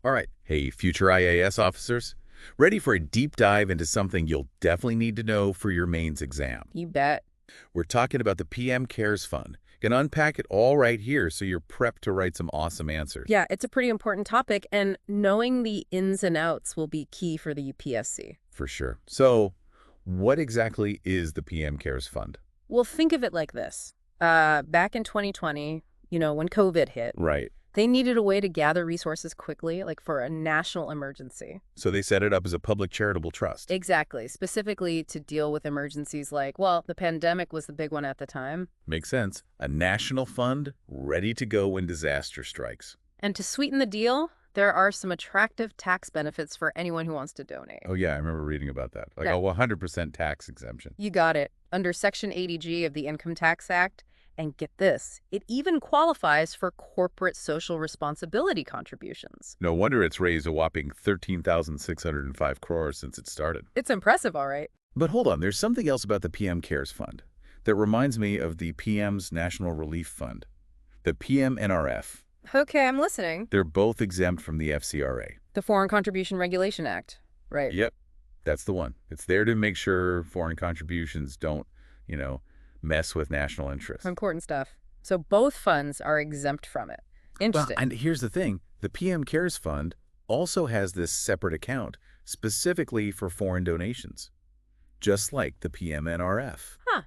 All right. Hey, future IAS officers. Ready for a deep dive into something you'll definitely need to know for your mains exam. You bet. We're talking about the PM Cares Fund. Gonna unpack it all right here so you're prepped to write some awesome answers. Yeah, it's a pretty important topic, and knowing the ins and outs will be key for the UPSC. For sure. So, what exactly is the PM Cares Fund? Well, think of it like this. Back in 2020, when COVID hit, Right. they needed a way to gather resources quickly, like for a national emergency. So they set it up as a public charitable trust. Exactly, specifically to deal with emergencies like, well, the pandemic was the big one at the time. Makes sense. A national fund ready to go when disaster strikes. And to sweeten the deal, there are some attractive tax benefits for anyone who wants to donate. Oh, yeah, I remember reading about that. Like Yeah. a 100% tax exemption. You got it. Under Section 80G of the Income Tax Act, and get this, it even qualifies for corporate social responsibility contributions. No wonder it's raised a whopping 13,605 crores since it started. It's impressive, all right. But hold on, there's something else about the PM Cares Fund that reminds me of the PM's National Relief Fund, the PMNRF. Okay, I'm listening. They're both exempt from the FCRA. The Foreign Contribution Regulation Act, right? Yep, that's the one. It's there to make sure foreign contributions don't, mess with national interests. Important stuff. So both funds are exempt from it. Interesting. Well, and here's the thing. The PM Cares Fund also has this separate account specifically for foreign donations, just like the PMNRF. Huh.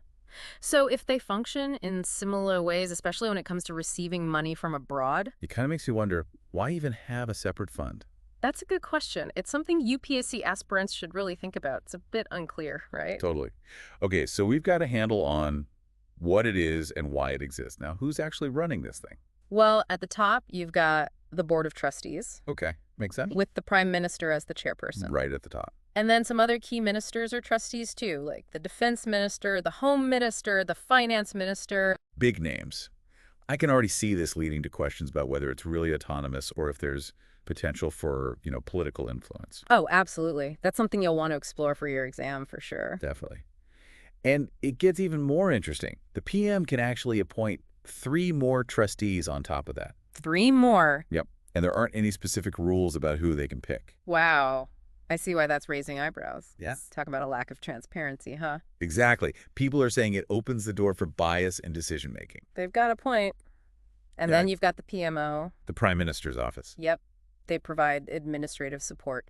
So if they function in similar ways, especially when it comes to receiving money from abroad? It kind of makes you wonder, why even have a separate fund? That's a good question. It's something UPSC aspirants should really think about. It's a bit unclear, right? Totally. Okay, so we've got a handle on what it is and why it exists. Now, who's actually running this thing? Well, at the top, you've got the Board of Trustees, Okay, makes sense? with the Prime Minister as the chairperson. Right at the top. And then some other key ministers or trustees, too, like the Defense Minister, the Home Minister, the Finance Minister. Big names. I can already see this leading to questions about whether it's really autonomous or if there's potential for, political influence. Oh, absolutely. That's something you'll want to explore for your exam, for sure. Definitely. And it gets even more interesting. The PM can actually appoint 3 more trustees on top of that. 3 more. Yep. And there aren't any specific rules about who they can pick. Wow. I see why that's raising eyebrows. Yeah. Talk about a lack of transparency, huh? Exactly. People are saying it opens the door for bias in decision-making. They've got a point. And Yeah. then you've got the PMO. The Prime Minister's office. Yep. They provide administrative support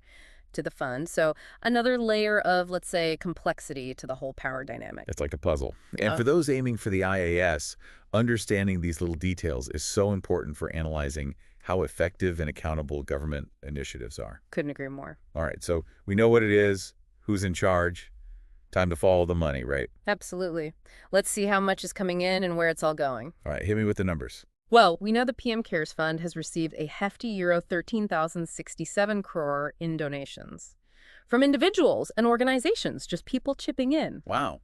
to the fund. So another layer of, let's say, complexity to the whole power dynamic. It's like a puzzle. And Oh. for those aiming for the IAS, understanding these little details is so important for analyzing how effective and accountable government initiatives are. Couldn't agree more. All right, so we know what it is, who's in charge. Time to follow the money, right? Absolutely. Let's see how much is coming in and where it's all going. All right, hit me with the numbers. Well, we know the PM Cares Fund has received a hefty euro 13,067 crore in donations from individuals and organizations, just people chipping in. Wow,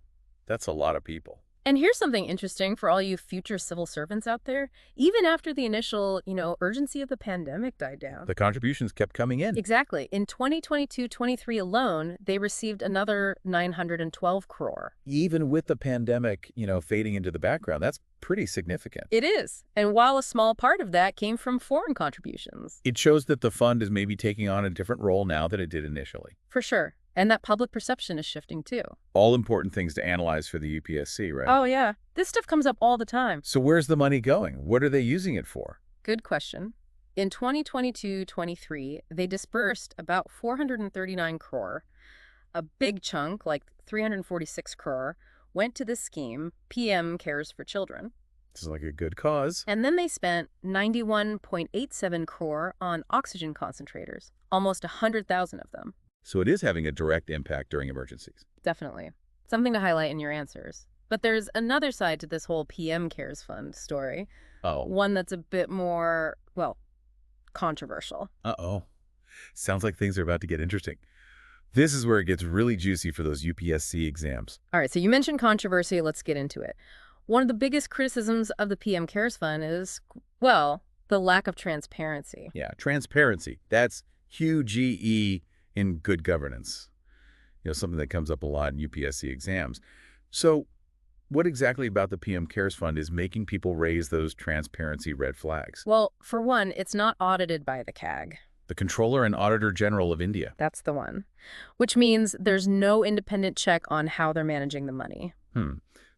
that's a lot of people. And here's something interesting for all you future civil servants out there. Even after the initial, urgency of the pandemic died down. The contributions kept coming in. Exactly. In 2022-23 alone, they received another 912 crore. Even with the pandemic, fading into the background, that's pretty significant. It is. And while a small part of that came from foreign contributions. It shows that the fund is maybe taking on a different role now than it did initially. For sure. And that public perception is shifting too. All important things to analyze for the UPSC, right? Oh, yeah. This stuff comes up all the time. So where's the money going? What are they using it for? Good question. In 2022-23, they disbursed about 439 crore. A big chunk, like 346 crore, went to this scheme, PM Cares for Children. This is like a good cause. And then they spent 91.87 crore on oxygen concentrators, almost 100,000 of them. So it is having a direct impact during emergencies. Definitely. Something to highlight in your answers. But there's another side to this whole PM Cares Fund story. Oh. One that's a bit more, controversial. Uh-oh. Sounds like things are about to get interesting. This is where it gets really juicy for those UPSC exams. All right, so you mentioned controversy. Let's get into it. One of the biggest criticisms of the PM Cares Fund is, the lack of transparency. Yeah, transparency. That's huge GE in good governance. Something that comes up a lot in UPSC exams. So what exactly about the PM Cares Fund is making people raise those transparency red flags? Well, for one, it's not audited by the CAG. The Controller and Auditor General of India. That's the one. Which means there's no independent check on how they're managing the money.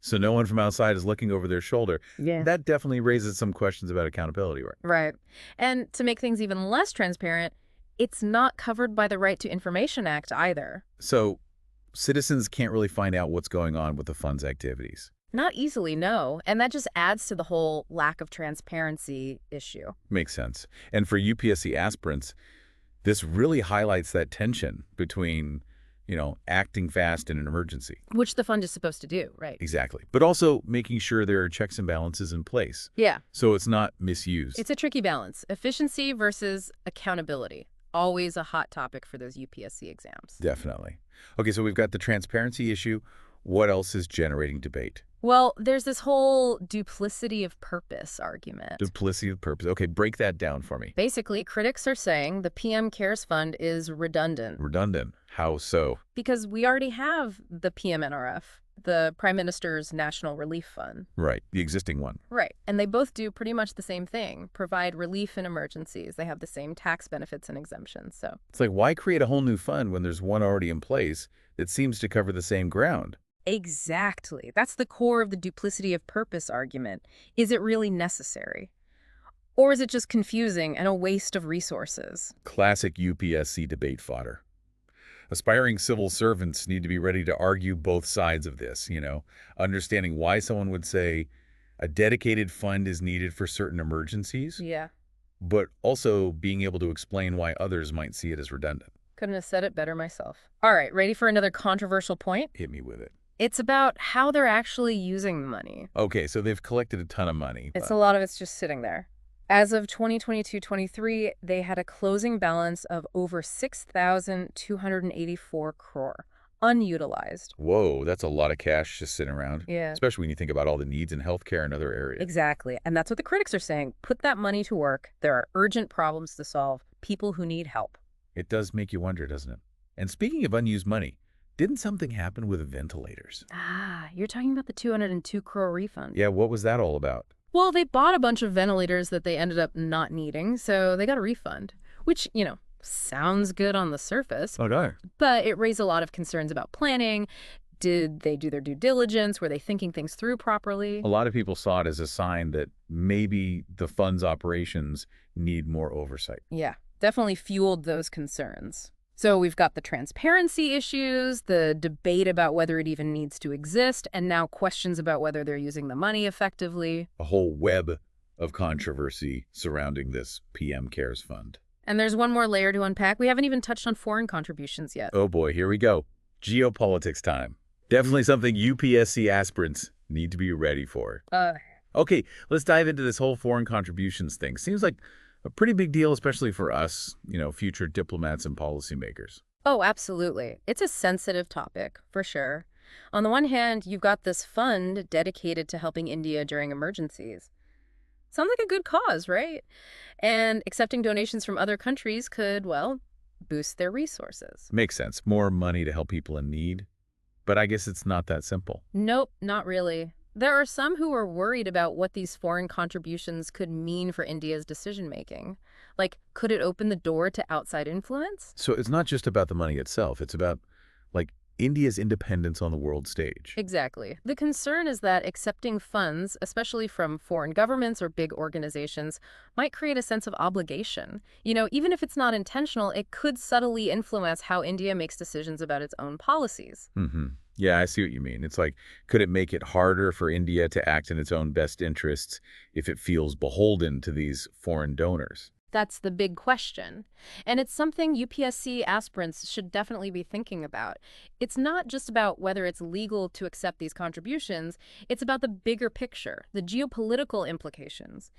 So no one from outside is looking over their shoulder. Yeah. That definitely raises some questions about accountability, right? Right. And to make things even less transparent, it's not covered by the Right to Information Act either. So citizens can't really find out what's going on with the fund's activities. Not easily, no. And that just adds to the whole lack of transparency issue. Makes sense. And for UPSC aspirants, this really highlights that tension between, acting fast in an emergency. Which the fund is supposed to do, right? Exactly. But also making sure there are checks and balances in place. Yeah. So it's not misused. It's a tricky balance. Efficiency versus accountability. Always a hot topic for those UPSC exams. Definitely. Okay, so we've got the transparency issue. What else is generating debate? Well, there's this whole duplicity of purpose argument. Duplicity of purpose. Okay, break that down for me. Basically, critics are saying the PM Cares Fund is redundant. Redundant. How so? Because we already have the PMNRF, the Prime Minister's National Relief Fund. Right, the existing one. Right. And they both do pretty much the same thing, provide relief in emergencies. They have the same tax benefits and exemptions. So It's like, why create a whole new fund when there's one already in place that seems to cover the same ground? exactly. That's the core of the duplicity of purpose argument. Is it really necessary? Or is it just confusing and a waste of resources? Classic UPSC debate fodder. Aspiring civil servants need to be ready to argue both sides of this, understanding why someone would say a dedicated fund is needed for certain emergencies, Yeah. but also being able to explain why others might see it as redundant. Couldn't have said it better myself. All right, ready for another controversial point? Hit me with it. It's about how they're actually using the money. Okay, so they've collected a ton of money. A lot of it's just sitting there. As of 2022-23, they had a closing balance of over 6,284 crore, unutilized. Whoa, that's a lot of cash just sitting around. Yeah. Especially when you think about all the needs in healthcare and other areas. Exactly. And that's what the critics are saying. Put that money to work. There are urgent problems to solve, people who need help. It does make you wonder, doesn't it? And speaking of unused money, didn't something happen with ventilators? Ah, you're talking about the 202 crore refund. Yeah, what was that all about? Well, they bought a bunch of ventilators that they ended up not needing, so they got a refund, which, sounds good on the surface, Oh, no. but it raised a lot of concerns about planning. Did they do their due diligence? Were they thinking things through properly? A lot of people saw it as a sign that maybe the fund's operations need more oversight. Yeah, definitely fueled those concerns. So we've got the transparency issues, the debate about whether it even needs to exist, and now questions about whether they're using the money effectively. A whole web of controversy surrounding this PM Cares Fund. And there's one more layer to unpack. We haven't even touched on foreign contributions yet. Oh boy, here we go. Geopolitics time. Definitely something UPSC aspirants need to be ready for. Okay, let's dive into this whole foreign contributions thing. Seems like a pretty big deal, especially for us, future diplomats and policymakers. Oh, absolutely. It's a sensitive topic, for sure. On the one hand, you've got this fund dedicated to helping India during emergencies. Sounds like a good cause, right? And accepting donations from other countries could, well, boost their resources. Makes sense. More money to help people in need. But I guess it's not that simple. Nope, not really. There are some who are worried about what these foreign contributions could mean for India's decision-making. Like, could it open the door to outside influence? So it's not just about the money itself. It's about, India's independence on the world stage. Exactly. The concern is that accepting funds, especially from foreign governments or big organizations, might create a sense of obligation. Even if it's not intentional, it could subtly influence how India makes decisions about its own policies. Yeah, I see what you mean. It's like, could it make it harder for India to act in its own best interests if it feels beholden to these foreign donors? That's the big question. And it's something UPSC aspirants should definitely be thinking about. It's not just about whether it's legal to accept these contributions, it's about the bigger picture, the geopolitical implications.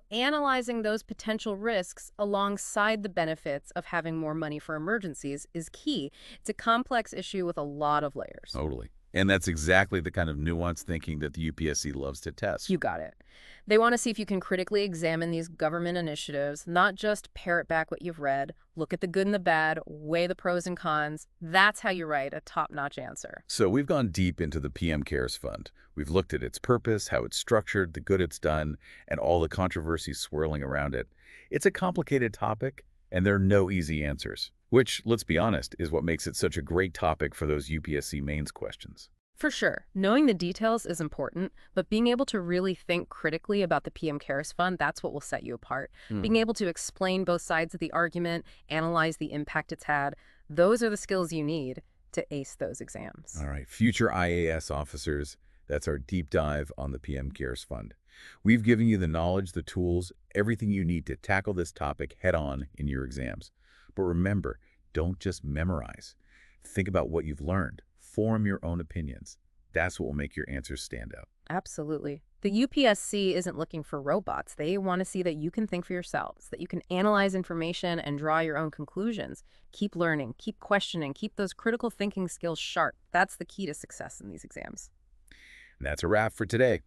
Analyzing those potential risks alongside the benefits of having more money for emergencies is key. It's a complex issue with a lot of layers. Totally. And that's exactly the kind of nuanced thinking that the UPSC loves to test. You got it. They want to see if you can critically examine these government initiatives, not just parrot back what you've read, look at the good and the bad, weigh the pros and cons. That's how you write a top-notch answer. So we've gone deep into the PM Cares Fund. We've looked at its purpose, how it's structured, the good it's done, and all the controversies swirling around it. It's a complicated topic, And there are no easy answers, which, let's be honest, is what makes it such a great topic for those UPSC mains questions. For sure, knowing the details is important, but being able to really think critically about the PM CARES Fund, that's what will set you apart. Being able to explain both sides of the argument, analyze the impact it's had, those are the skills you need to ace those exams. All right, future IAS officers, that's our deep dive on the PM CARES Fund. We've given you the knowledge, the tools, everything you need to tackle this topic head-on in your exams. But remember, don't just memorize. Think about what you've learned. Form your own opinions. That's what will make your answers stand out. Absolutely. The UPSC isn't looking for robots. They want to see that you can think for yourselves, that you can analyze information and draw your own conclusions. Keep learning, keep questioning, keep those critical thinking skills sharp. That's the key to success in these exams. And that's a wrap for today.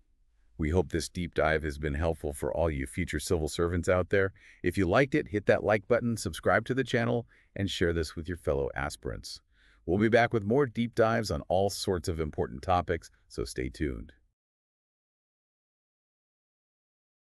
We hope this deep dive has been helpful for all you future civil servants out there. If you liked it, hit that like button, subscribe to the channel, and share this with your fellow aspirants. We'll be back with more deep dives on all sorts of important topics, so stay tuned.